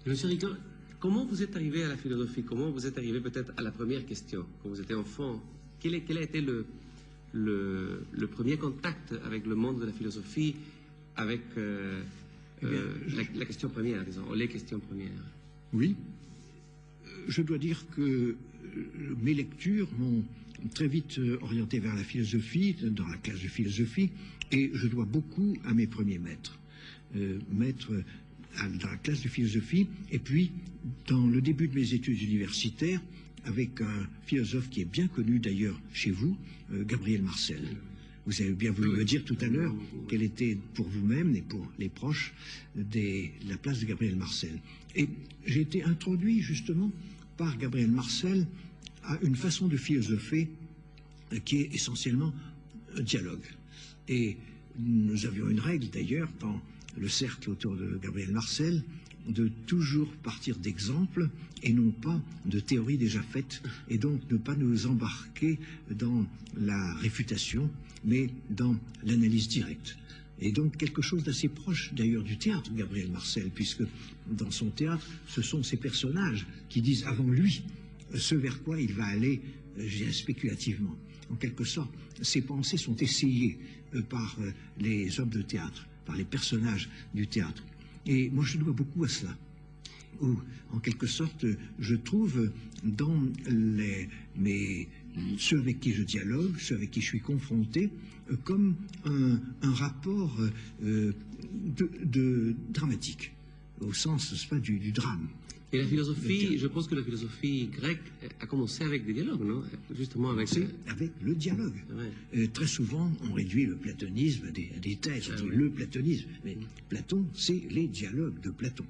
Monsieur Rican, comment vous êtes arrivé à la philosophie? Comment vous êtes arrivé peut-être à la première question? Quand vous étiez enfant, quel a été le premier contact avec le monde de la philosophie, avec la question première, disons, ou les questions premières? Oui. Je dois dire que mes lectures m'ont très vite orienté vers la philosophie, dans la classe de philosophie, et je dois beaucoup à mes premiers maîtres. Maîtres dans la classe de philosophie, et puis dans le début de mes études universitaires, avec un philosophe qui est bien connu d'ailleurs chez vous, Gabriel Marcel. Vous avez bien voulu me dire tout à l'heure quelle était pour vous-même et pour les proches la place de Gabriel Marcel. Et j'ai été introduit justement par Gabriel Marcel à une façon de philosopher qui est essentiellement un dialogue. Et nous avions une règle d'ailleurs dans le cercle autour de Gabriel Marcel, de toujours partir d'exemples et non pas de théories déjà faites, et donc ne pas nous embarquer dans la réfutation, mais dans l'analyse directe. Et donc quelque chose d'assez proche d'ailleurs du théâtre, Gabriel Marcel, puisque dans son théâtre, ce sont ces personnages qui disent avant lui ce vers quoi il va aller, je dirais, spéculativement. En quelque sorte, ces pensées sont essayées par les hommes de théâtre, par les personnages du théâtre. Et moi, je dois beaucoup à cela. Où, en quelque sorte, je trouve dans ceux avec qui je dialogue, ceux avec qui je suis confronté, comme un rapport dramatique, au sens, n'est-ce pas, du drame. Et la philosophie, je pense que la philosophie grecque a commencé avec des dialogues, non? Justement avec... avec le dialogue. Ouais. Très souvent, on réduit le platonisme à des thèses, le platonisme. Mais Platon, c'est les dialogues de Platon.